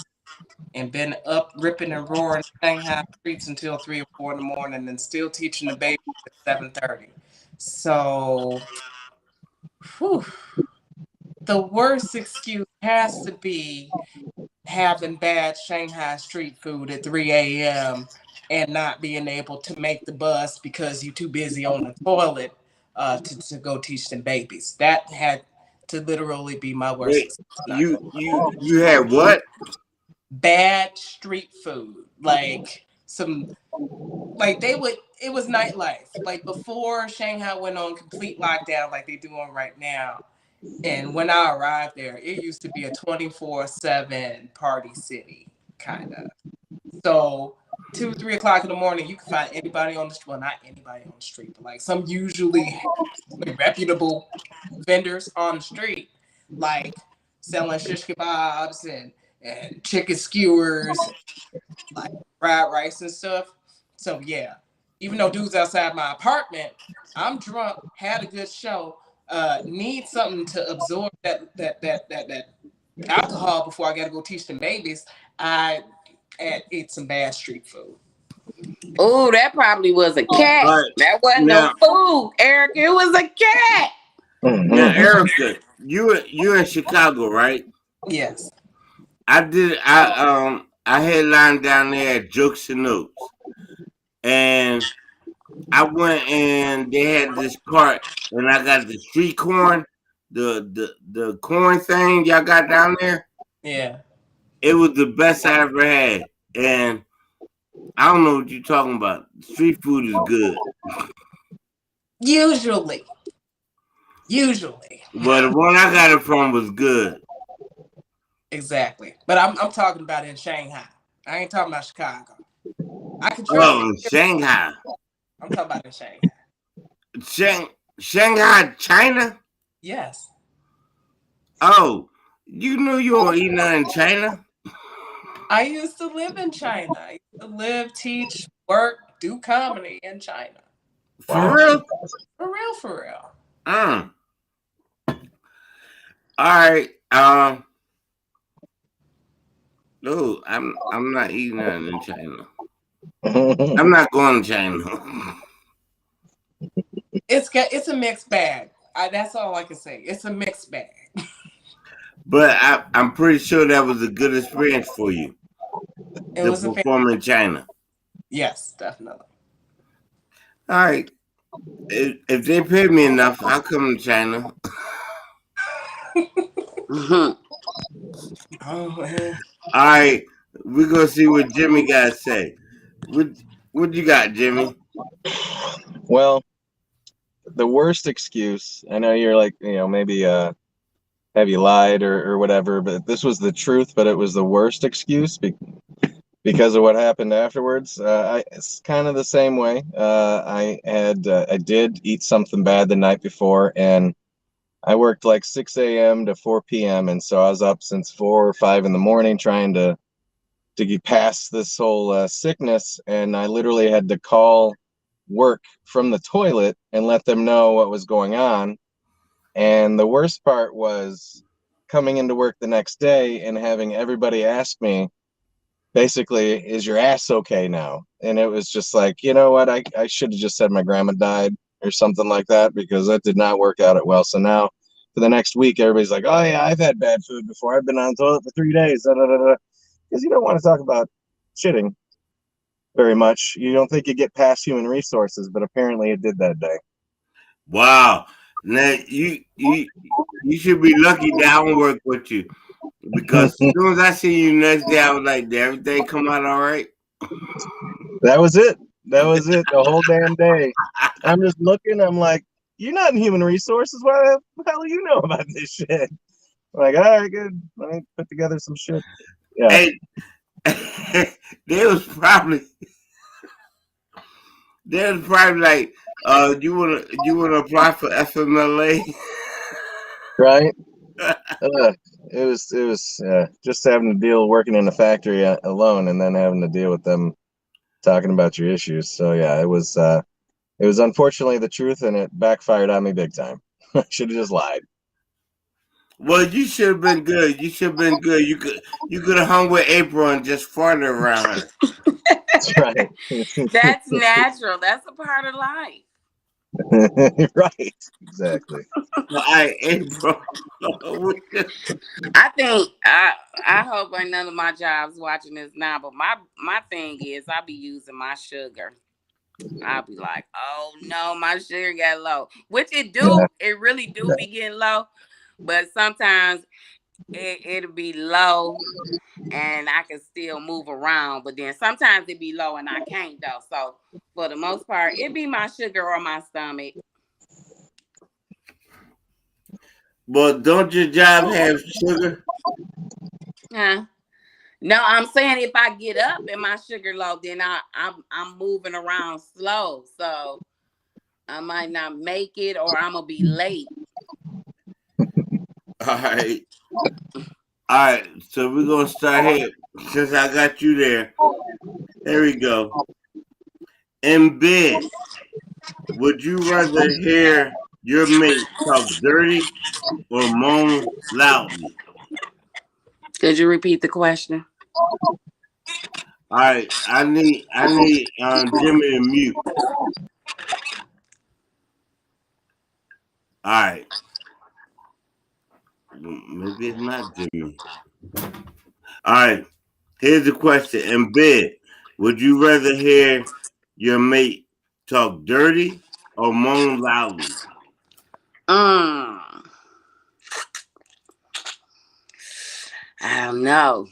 Speaker 5: and been up ripping and roaring Shanghai streets until 3 or 4 in the morning and still teaching the baby at 7:30. So whew, the worst excuse has to be having bad Shanghai street food at 3 a.m. and not being able to make the bus because you're too busy on the toilet to go teach them babies. That had to literally be my worst
Speaker 1: Wait,
Speaker 5: excuse to not go.
Speaker 1: you had what?
Speaker 5: Bad street food, like some, like they would. It was nightlife, like before Shanghai went on complete lockdown, like they do on right now. And when I arrived there, it used to be a 24/7 party city, kind of. So 2, 3 o'clock in the morning, you can find anybody on the street. Well, not anybody on the street, but like some usually reputable vendors on the street, like selling shish kebabs and chicken skewers, and like fried rice and stuff. So yeah, even though dudes outside my apartment, I'm drunk, had a good show, need something to absorb that alcohol before I got to go teach them babies. I ate some bad street food.
Speaker 2: Oh, that probably was a cat.
Speaker 1: All right.
Speaker 2: That wasn't no
Speaker 1: Now,
Speaker 2: food, Eric. It was a cat.
Speaker 1: Erica, you in Chicago, right?
Speaker 5: Yes.
Speaker 1: I headlined down there at Jokes and Notes, and I went and they had this cart, and I got the street corn, the corn thing y'all got down there.
Speaker 5: Yeah.
Speaker 1: It was the best I ever had, and I don't know what you're talking about. Street food is good,
Speaker 5: Usually.
Speaker 1: but the one I got it from was good.
Speaker 5: Exactly. But I'm talking about in Shanghai. I ain't talking about Chicago. I can trust
Speaker 1: Oh,
Speaker 5: you.
Speaker 1: in Shanghai,
Speaker 5: I'm talking about in Shanghai.
Speaker 1: Shanghai, China.
Speaker 5: Yes.
Speaker 1: Oh, you knew you were eating that in China?
Speaker 5: I used to live in China. I used to live, teach, work, do comedy in China.
Speaker 1: For real?
Speaker 5: For real, for real.
Speaker 1: All right. No, I'm not eating that in China. I'm not going to China.
Speaker 5: It's a mixed bag. That's all I can say. It's a mixed bag.
Speaker 1: But I'm pretty sure that was a good experience for you
Speaker 5: It
Speaker 1: to
Speaker 5: was a
Speaker 1: perform in China.
Speaker 5: yes, definitely.
Speaker 1: All right. If they pay me enough, I'll come to China.
Speaker 2: Mhm.
Speaker 5: Oh man.
Speaker 1: All right, we're gonna see what Jimmy got to say. What what you got, Jimmy?
Speaker 3: Well, the worst excuse. I know you're like, maybe have you lied or whatever, but this was the truth. But it was the worst excuse because of what happened afterwards. It's kind of the same way. I did eat something bad the night before, and I worked like 6 a.m. to 4 p.m. And so I was up since 4 or 5 in the morning trying to get past this whole sickness. And I literally had to call work from the toilet and let them know what was going on. And the worst part was coming into work the next day and having everybody ask me, basically, is your ass okay now? And it was just like, you know what? I should have just said my grandma died or something like that, because that did not work out well. So now for the next week, everybody's like, oh, yeah, I've had bad food before. I've been on the toilet for 3 days. Because you don't want to talk about shitting very much. You don't think you get past human resources, but apparently it did that day.
Speaker 1: Wow. Now you should be lucky that I don't work with you because as soon as I see you next day, I was like, did everything come out all right?
Speaker 3: That was it. That was it. The whole damn day. I'm just looking. I'm like, you're not in human resources. Why the hell do you know about this shit? I'm like, all right, good. Let me put together some shit. Yeah.
Speaker 1: Hey, they was probably like, you wanna apply for FMLA?
Speaker 3: Right. Uh, it was just having to deal working in a factory alone, and then having to deal with them talking about your issues. So yeah, it was unfortunately the truth, and it backfired on me big time. I should have just lied.
Speaker 1: Well, you should have been good. You should have been good. You could have hung with April and just farted around her.
Speaker 3: That's right.
Speaker 2: That's natural. That's a part of life.
Speaker 3: Right. Exactly.
Speaker 1: All right, April.
Speaker 2: I think I hope ain't none of my jobs watching this now, but my thing is I be using my sugar. I'll be like, oh no, my sugar got low. Which
Speaker 3: Yeah.
Speaker 2: it really do be getting low. But sometimes it'll be low and I can still move around. But then sometimes it be low and I can't though. So for the most part, it be my sugar or my stomach.
Speaker 1: But don't your job have sugar?
Speaker 2: Huh? No, I'm saying if I get up and my sugar low, then I'm moving around slow. So I might not make it or I'm gonna be late.
Speaker 1: All right. All right. So we're gonna start here. Since I got you there, here we go. In bed, would you rather hear your mate talk dirty or moan loudly?
Speaker 2: Could you repeat the question?
Speaker 1: All right. I need Jimmy to mute. All right. Maybe it's not Jimmy. All right. Here's the question. In bed, would you rather hear your mate talk dirty or moan loudly?
Speaker 2: Mm, I don't know.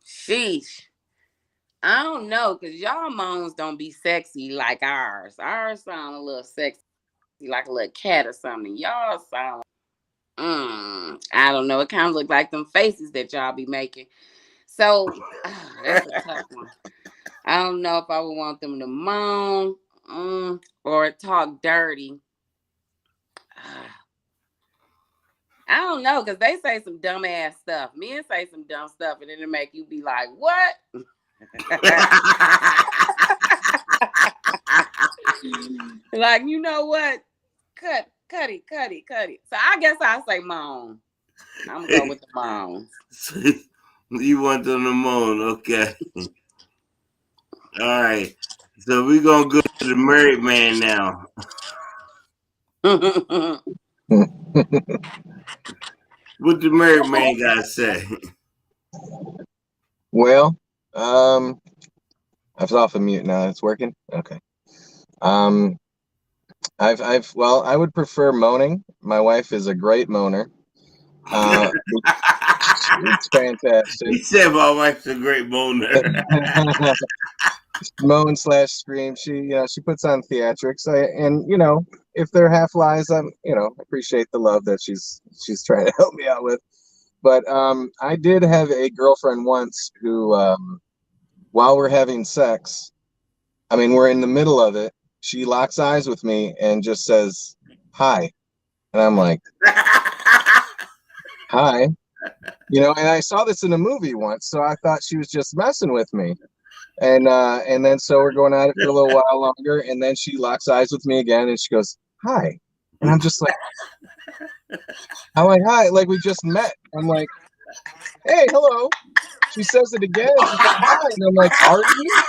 Speaker 2: Sheesh. I don't know, cause y'all moans don't be sexy like ours. Ours sound a little sexy, like a little cat or something. Y'all sound, I don't know. It kind of look like them faces that y'all be making. So that's a tough one. I don't know if I would want them to moan or talk dirty. I don't know, cause they say some dumb ass stuff. Men say some dumb stuff, and it'll make you be like, "What?" Like, you know what? Cut it. So I guess I say moan. I'm gonna go with the moans.
Speaker 1: You want them to moan, okay. All right. So we're gonna go to the married man now. What the married man gotta say?
Speaker 3: Well, I was off of mute now. It's working. Okay. Um, Well, I would prefer moaning. My wife is a great moaner. Uh, it's fantastic.
Speaker 1: He said my wife's a great moaner.
Speaker 3: Moan slash scream. She puts on theatrics. And if they're half lies, I'm appreciate the love that she's trying to help me out with. But I did have a girlfriend once who, while we're having sex, I mean we're in the middle of it, she locks eyes with me and just says hi, and I'm like, hi. And I saw this in a movie once, so I thought she was just messing with me. And then so we're going at it for a little while longer, and then she locks eyes with me again, and she goes, "Hi," and I'm just like, "Hi," like we just met. I'm like, "Hey, hello." She says it again, and she's like, "Hi," and I'm like, "Are you?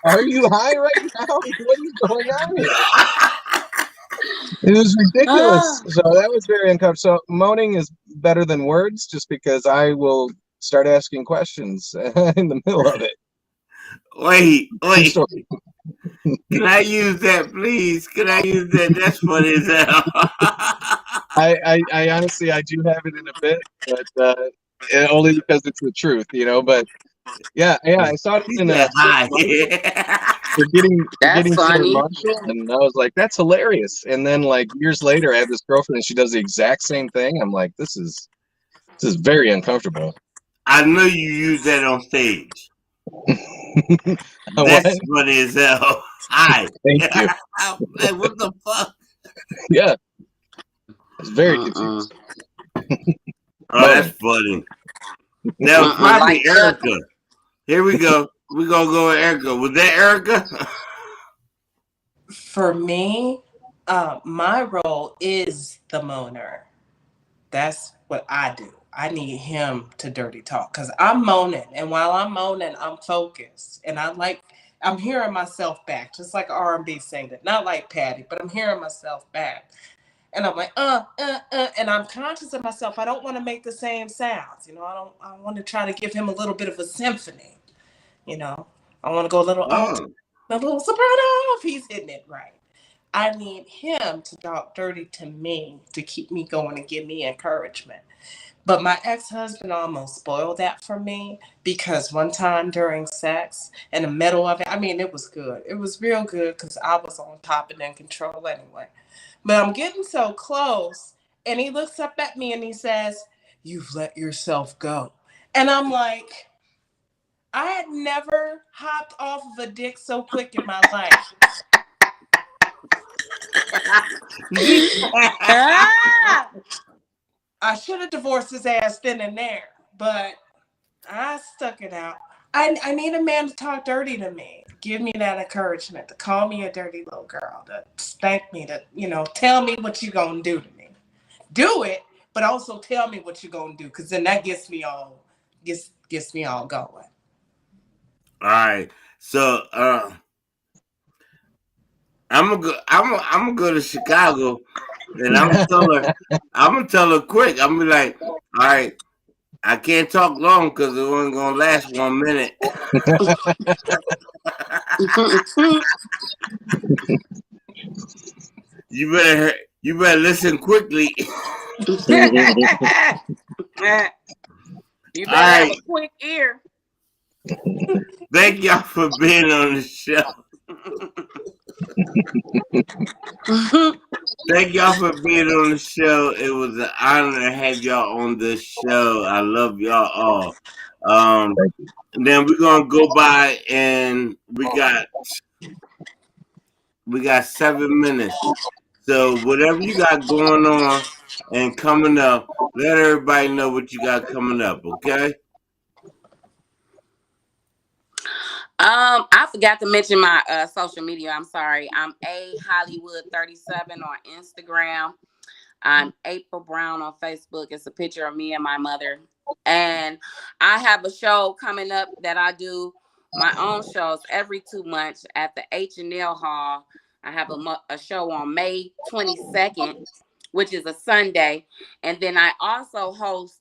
Speaker 3: Are you high right now? What is going on here?" It was ridiculous. So that was very uncomfortable. So moaning is better than words, just because I will start asking questions in the middle of it.
Speaker 1: Wait.
Speaker 3: So
Speaker 1: Can I use that, please? Can I use that? That's funny as hell.
Speaker 3: I honestly I do have it in a bit, but only because it's the truth. But yeah, I saw it
Speaker 1: He
Speaker 3: in
Speaker 1: said
Speaker 3: a
Speaker 1: hi.
Speaker 3: commercial for getting
Speaker 2: That's
Speaker 3: Sarah
Speaker 2: funny.
Speaker 3: Marshall, and I was like, that's hilarious. And then like years later, I have this girlfriend, and she does the exact same thing. I'm like, this is very uncomfortable.
Speaker 1: I know you use that on stage.
Speaker 3: What?
Speaker 1: That's funny as hell. Hi.
Speaker 3: Thank you.
Speaker 1: Like, what the fuck?
Speaker 3: Yeah, it's very
Speaker 2: Mm-mm.
Speaker 3: confused.
Speaker 1: Oh, that's
Speaker 3: Moaning.
Speaker 1: funny. That was probably
Speaker 2: Like Chucky.
Speaker 1: Erica. Here we go. We gonna go with Erica. Was that Erica?
Speaker 5: For me, my role is the moaner. That's what I do. I need him to dirty talk because I'm moaning, and while I'm moaning, I'm focused, and I'm hearing myself back, just like R&B singer, not like Patty, but I'm hearing myself back, and I'm like, and I'm conscious of myself. I don't want to make the same sounds, I don't. I want to try to give him a little bit of a symphony, you know. I want to go a little alto,
Speaker 1: Oh.
Speaker 5: a little soprano if he's hitting it right. I need him to talk dirty to me to keep me going and give me encouragement. But my ex-husband almost spoiled that for me because one time during sex, in the middle of it, I mean, it was good. It was real good because I was on top and in control anyway. But I'm getting so close, and he looks up at me and he says, "You've let yourself go." And I'm like, I had never hopped off of a dick so quick in my life.
Speaker 2: Ah!
Speaker 5: I should have divorced his ass then and there, but I stuck it out. I need a man to talk dirty to me, give me that encouragement, to call me a dirty little girl, to spank me, to tell me what you gonna do to me. Do it, but also tell me what you gonna do, because then that gets me all going.
Speaker 1: All right. So I'm gonna go. I'm gonna go to Chicago, and I'm gonna tell her quick. I'm gonna be like, all right. I can't talk long because it only gonna last 1 minute. You better listen quickly.
Speaker 2: You
Speaker 1: All
Speaker 2: better have
Speaker 1: right.
Speaker 2: a quick ear.
Speaker 1: Thank y'all for being on the show. Thank y'all for being on the show. It was an honor to have y'all on the show. I love y'all all. And then we're gonna go by and we got 7 minutes. So whatever you got going on and coming up, let everybody know what you got coming up, okay?
Speaker 2: I forgot to mention my social media. I'm sorry. I'm a Hollywood 37 on Instagram. I'm April Brown on Facebook. It's a picture of me and my mother. And I have a show coming up that I do my own shows every 2 months at the H&L Hall. I have a show on May 22nd, which is a Sunday. And then I also host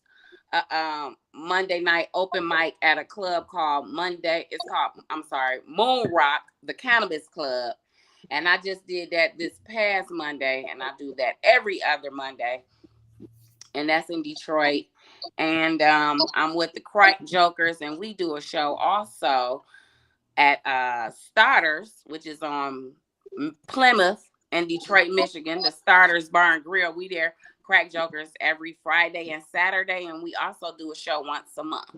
Speaker 2: a Monday night open mic at a club called I'm sorry, Moon Rock, the Cannabis Club. And I just did that this past Monday, and I do that every other Monday, and that's in Detroit. And I'm with the Crack Jokers, and we do a show also at Starters, which is on Plymouth and Detroit, Michigan. The Starters Bar and Grill. We there, Crack Jokers, every Friday and Saturday, and we also do a show once a month.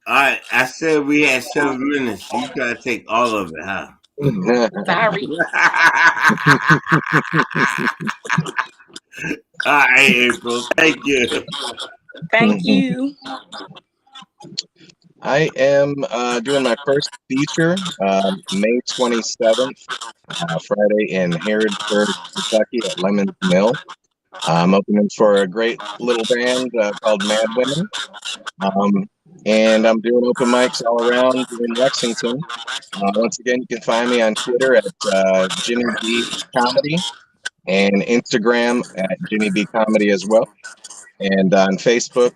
Speaker 1: All right, I said we had 7 minutes. You gotta take all of it, huh?
Speaker 2: Sorry.
Speaker 1: All right, April. Thank you.
Speaker 2: Thank you.
Speaker 3: I am doing my first feature May 27th, Friday in Harrodsburg, Kentucky at Lemon's Mill. I'm opening for a great little band called Mad Women. Um, and I'm doing open mics all around in Lexington. Once again, you can find me on Twitter at Jimmy B Comedy and Instagram at Jimmy B Comedy as well. And on Facebook,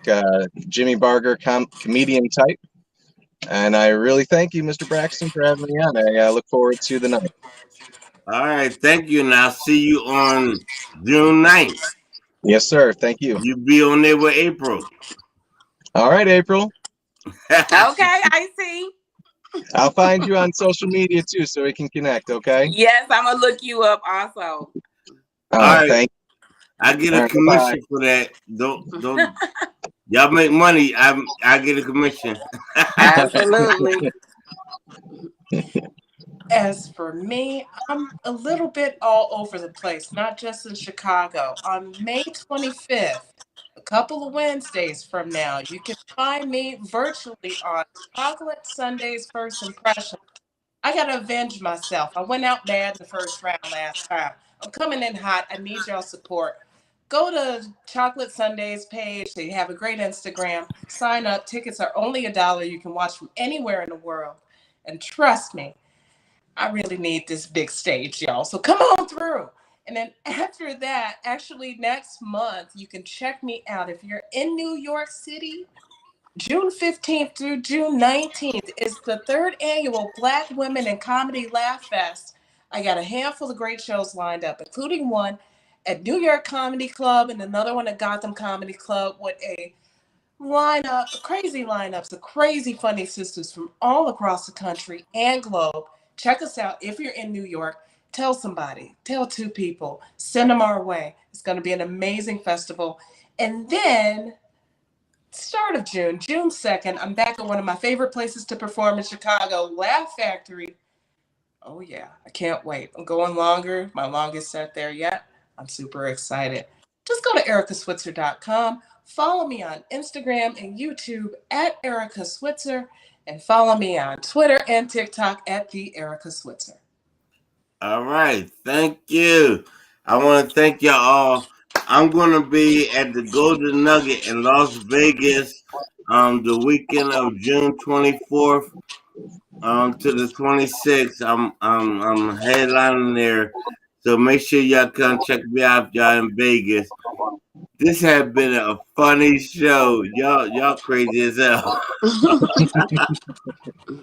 Speaker 3: Jimmy Barger Comedian Type. And I really thank you, Mr. Braxton, for having me on. I look forward to the night.
Speaker 1: All right, thank you. And I'll see you on June 9th.
Speaker 3: Yes, sir. Thank you.
Speaker 1: You be on there with April.
Speaker 3: All right, April.
Speaker 2: Okay, I see.
Speaker 3: I'll find you on social media too, so we can connect. Okay.
Speaker 2: Yes, I'm gonna look you up also.
Speaker 3: All right. Thank you.
Speaker 1: I get a
Speaker 3: All right,
Speaker 1: commission
Speaker 3: bye.
Speaker 1: for that. Don't y'all make money? I get a commission.
Speaker 2: Absolutely.
Speaker 5: As for me, I'm a little bit all over the place, not just in Chicago. On May 25th, a couple of Wednesdays from now, you can find me virtually on Chocolate Sunday's First Impression. I gotta avenge myself. I went out bad in the first round last time. I'm coming in hot. I need y'all support. Go to Chocolate Sunday's page. They have a great Instagram. Sign up. Tickets are only $1. You can watch from anywhere in the world. And trust me, I really need this big stage, y'all. So come on through. And then after that, actually next month, you can check me out. If you're in New York City, June 15th through June 19th is the third annual Black Women in Comedy Laugh Fest. I got a handful of great shows lined up, including one at New York Comedy Club and another one at Gotham Comedy Club with a crazy lineups of crazy funny sisters from all across the country and globe. Check us out if you're in New York. Tell somebody, tell 2 people, send them our way. It's going to be an amazing festival. And then start of June, June 2nd, I'm back at one of my favorite places to perform in Chicago, Laugh Factory. Oh, yeah, I can't wait. I'm going longer, my longest set there yet. I'm super excited. Just go to ericaswitzer.com. Follow me on Instagram and YouTube at Erica Switzer, and follow me on Twitter and TikTok at the Erica Switzer.
Speaker 1: All right, thank you. I want to thank y'all all. I'm gonna be at the Golden Nugget in Las Vegas, the weekend of June 24th, to the 26th. I'm headlining there, so make sure y'all come check me out if y'all in Vegas. This has been a funny show. Y'all crazy as hell.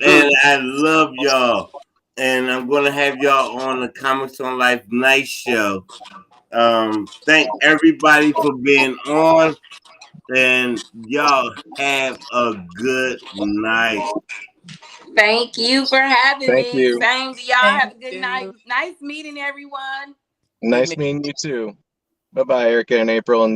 Speaker 1: And I love y'all. And I'm gonna have y'all on the Comics on Life night show. Thank everybody for being on, and y'all have a good night.
Speaker 2: Thank you for having
Speaker 3: Thank
Speaker 2: me.
Speaker 3: you.
Speaker 2: Same to y'all.
Speaker 5: Thank
Speaker 2: Have a good night.
Speaker 5: you.
Speaker 2: Nice meeting everyone.
Speaker 3: Nice meeting you too. Bye bye, Erica and April. And